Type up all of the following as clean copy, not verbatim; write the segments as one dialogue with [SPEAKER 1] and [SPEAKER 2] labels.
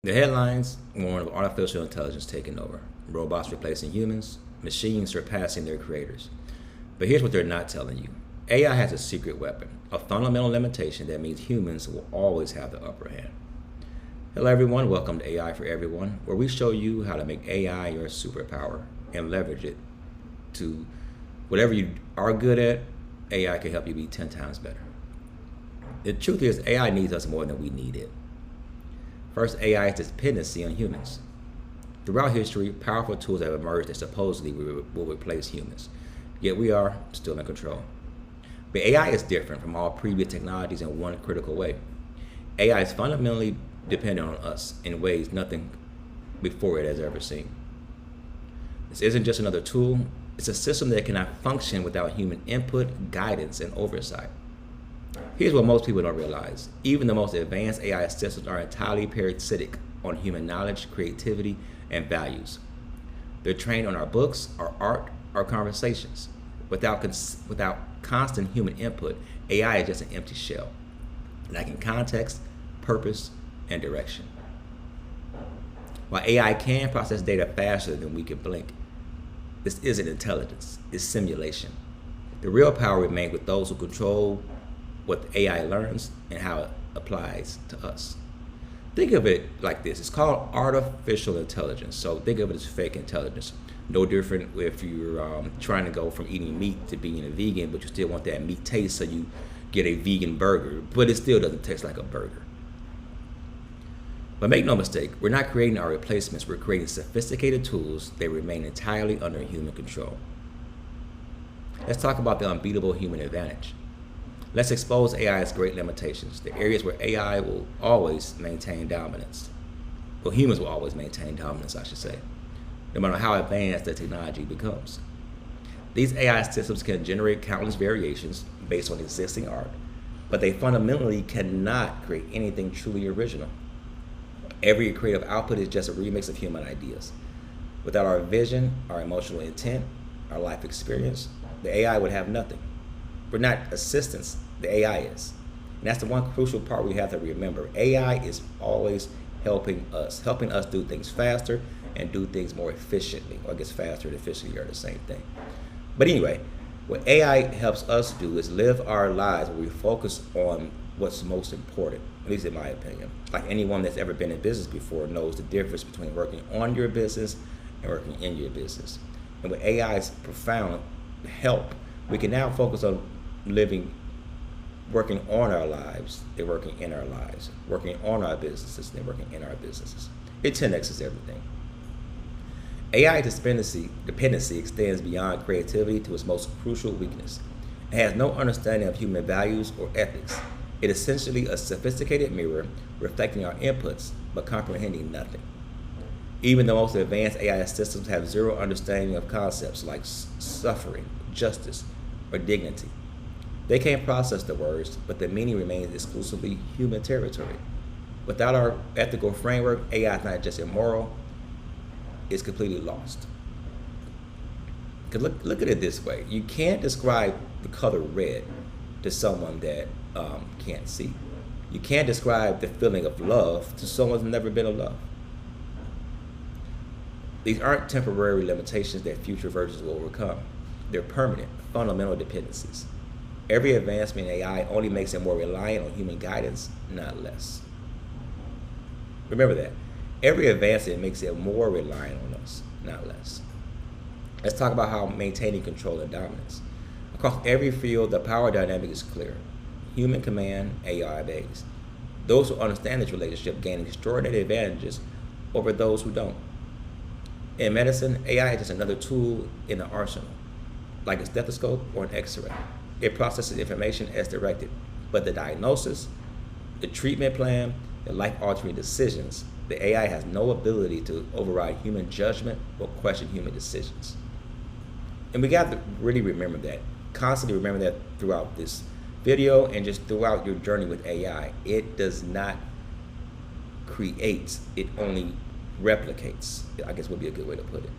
[SPEAKER 1] The headlines warn of artificial intelligence taking over, robots replacing humans, machines surpassing their creators. But here's what they're not telling you. AI has a secret weapon, a fundamental limitation that means humans will always have the upper hand. Hello everyone, welcome to AI for Everyone, where we show you how to make AI your superpower and leverage it to whatever you are good at. AI can help you be 10 times better. The truth is, AI needs us more than we need it. First, AI's dependency on humans. Throughout history, powerful tools have emerged that supposedly will replace humans, yet we are still in control. But AI is different from all previous technologies in one critical way. AI is fundamentally dependent on us in ways nothing before it has ever seen. This isn't just another tool, it's a system that cannot function without human input, guidance, and oversight. Here's what most people don't realize. Even the most advanced AI systems are entirely parasitic on human knowledge, creativity, and values. They're trained on our books, our art, our conversations. Without constant human input, AI is just an empty shell, lacking context, purpose, and direction. While AI can process data faster than we can blink, this isn't intelligence, it's simulation. The real power remains with those who control what AI learns and how it applies to us. Think of it like this. It's called artificial intelligence. So think of it as fake intelligence. No different if you're trying to go from eating meat to being a vegan, but you still want that meat taste, so you get a vegan burger, but it still doesn't taste like a burger. But make no mistake, we're not creating our replacements. We're creating sophisticated tools that remain entirely under human control. Let's talk about the unbeatable human advantage. Let's expose AI's great limitations, the areas where AI will always maintain dominance. Well, humans will always maintain dominance, I should say, no matter how advanced the technology becomes. These AI systems can generate countless variations based on existing art, but they fundamentally cannot create anything truly original. Every creative output is just a remix of human ideas. Without our vision, our emotional intent, our life experience, the AI would have nothing. We're not assistants, the AI is. And that's the one crucial part we have to remember. AI is always helping us do things faster and do things more efficiently. Or I guess faster and efficiently are the same thing. But anyway, what AI helps us do is live our lives where we focus on what's most important, at least in my opinion. Like anyone that's ever been in business before knows the difference between working on your business and working in your business. And with AI's profound help, we can now focus on working on our lives, and working in our lives, working on our businesses, and working in our businesses. It 10x's everything. AI dependency extends beyond creativity to its most crucial weakness. It has no understanding of human values or ethics. It is essentially a sophisticated mirror reflecting our inputs but comprehending nothing. Even the most advanced AI systems have zero understanding of concepts like suffering, justice, or dignity. They can't process the words, but the meaning remains exclusively human territory. Without our ethical framework, AI is not just immoral, it's completely lost. Because look at it this way. You can't describe the color red to someone that can't see. You can't describe the feeling of love to someone who's never been in love. These aren't temporary limitations that future versions will overcome. They're permanent, fundamental dependencies. Every advancement in AI only makes it more reliant on human guidance, not less. Remember that. Every advancement makes it more reliant on us, not less. Let's talk about how maintaining control and dominance. Across every field, the power dynamic is clear. Human command, AI obeys. Those who understand this relationship gain extraordinary advantages over those who don't. In medicine, AI is just another tool in the arsenal, like a stethoscope or an X-ray. It processes information as directed, but the diagnosis, the treatment plan, the life-altering decisions, the AI has no ability to override human judgment or question human decisions. And we got to really remember that, constantly remember that throughout this video and just throughout your journey with AI. It does not create, it only replicates, I guess would be a good way to put it.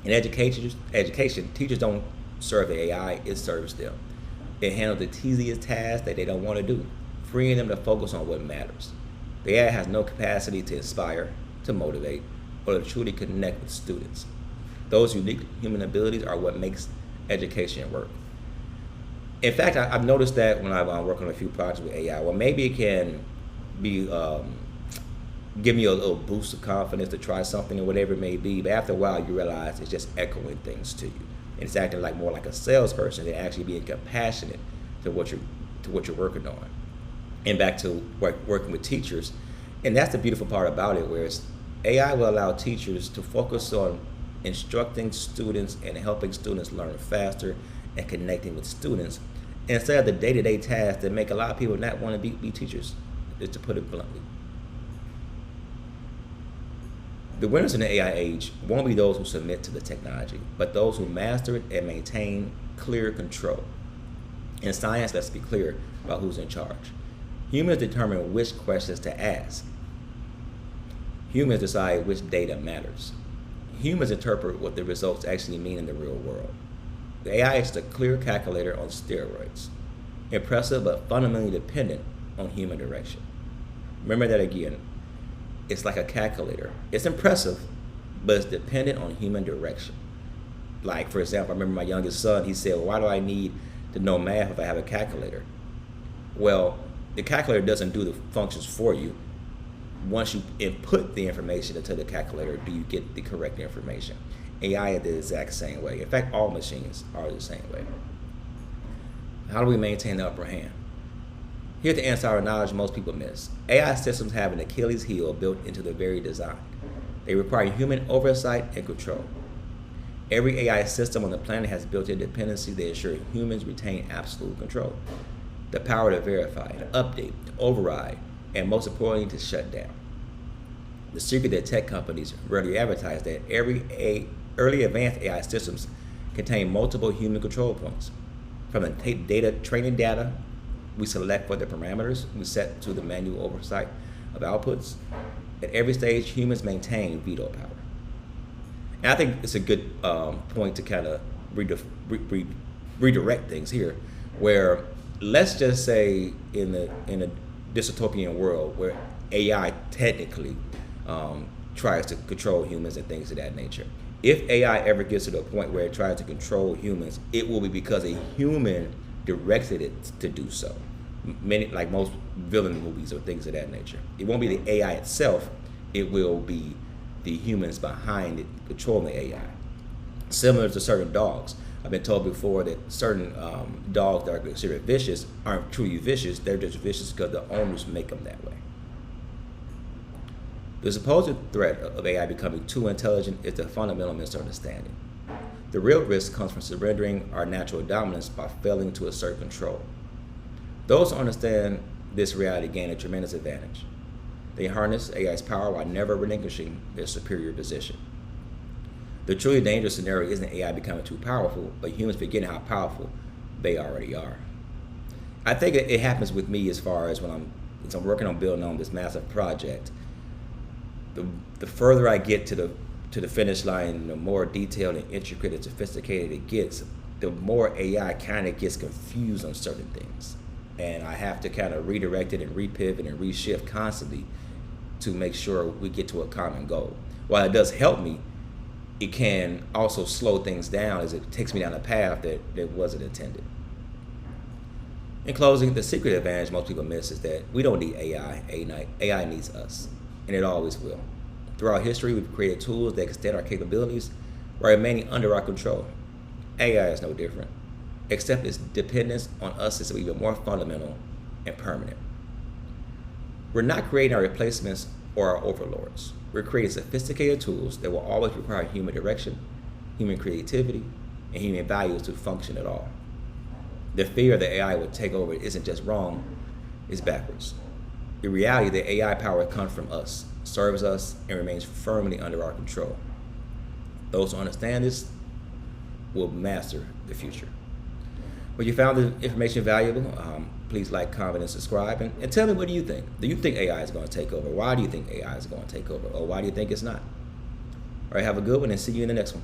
[SPEAKER 1] In education, teachers don't serve the AI, it serves them. It handles the tedious tasks that they don't want to do, freeing them to focus on what matters. The AI has no capacity to inspire, to motivate, or to truly connect with students. Those unique human abilities are what makes education work. In fact, I've noticed that when I've worked on a few projects with AI, well, maybe it can be give me a little boost of confidence to try something or whatever it may be. But after a while, you realize it's just echoing things to you. And it's acting like more like a salesperson than actually being compassionate to what you're working on. And back to working with teachers, and that's the beautiful part about it, where AI will allow teachers to focus on instructing students and helping students learn faster and connecting with students instead of the day-to-day tasks that make a lot of people not want to be teachers, just to put it bluntly. The winners in the AI age won't be those who submit to the technology, but those who master it and maintain clear control. In science, let's be clear about who's in charge. Humans determine which questions to ask. Humans decide which data matters. Humans interpret what the results actually mean in the real world. The AI is the clear calculator on steroids, impressive but fundamentally dependent on human direction. Remember that again. It's like a calculator. It's impressive, but it's dependent on human direction. Like, for example, I remember my youngest son, he said, well, why do I need to know math if I have a calculator? Well, the calculator doesn't do the functions for you. Once you input the information into the calculator, do you get the correct information? AI is the exact same way. In fact, all machines are the same way. How do we maintain the upper hand? Here's the answer our knowledge most people miss. AI systems have an Achilles heel built into their very design. They require human oversight and control. Every AI system on the planet has built-in dependencies that ensure humans retain absolute control. The power to verify, to update, to override, and most importantly, to shut down. The secret that tech companies rarely advertise that early advanced AI systems contain multiple human control points. From the training data we select for the parameters we set to the manual oversight of outputs, at every stage, humans maintain veto power. And I think it's a good point to kind of redirect things here, where let's just say in a dystopian world where AI technically tries to control humans and things of that nature. If AI ever gets to the point where it tries to control humans, it will be because a human directed it to do so. Many, like most villain movies or things of that nature. It won't be the AI itself, it will be the humans behind it controlling the AI. Similar to certain dogs. I've been told before that certain dogs that are considered vicious aren't truly vicious, they're just vicious because the owners make them that way. The supposed threat of AI becoming too intelligent is a fundamental misunderstanding. The real risk comes from surrendering our natural dominance by failing to assert control. Those who understand this reality gain a tremendous advantage. They harness AI's power while never relinquishing their superior position. The truly dangerous scenario isn't AI becoming too powerful, but humans forgetting how powerful they already are. I think it happens with me as far as when I'm working on building on this massive project. The further I get to the finish line, the more detailed and intricate and sophisticated it gets, the more AI kind of gets confused on certain things. And I have to kind of redirect it and repivot and reshift constantly to make sure we get to a common goal. While it does help me, it can also slow things down as it takes me down a path that wasn't intended. In closing, the secret advantage most people miss is that we don't need AI. AI needs us, and it always will. Throughout history, we've created tools that extend our capabilities while remaining under our control. AI is no different, except its dependence on us is even more fundamental and permanent. We're not creating our replacements or our overlords. We're creating sophisticated tools that will always require human direction, human creativity, and human values to function at all. The fear that AI will take over isn't just wrong, it's backwards. In reality, the AI power comes from us, serves us, and remains firmly under our control. Those who understand this will master the future. Well, you found the information valuable, please like, comment, and subscribe. And tell me, what do you think? Do you think AI is going to take over? Why do you think AI is going to take over? Or why do you think it's not? All right, have a good one and see you in the next one.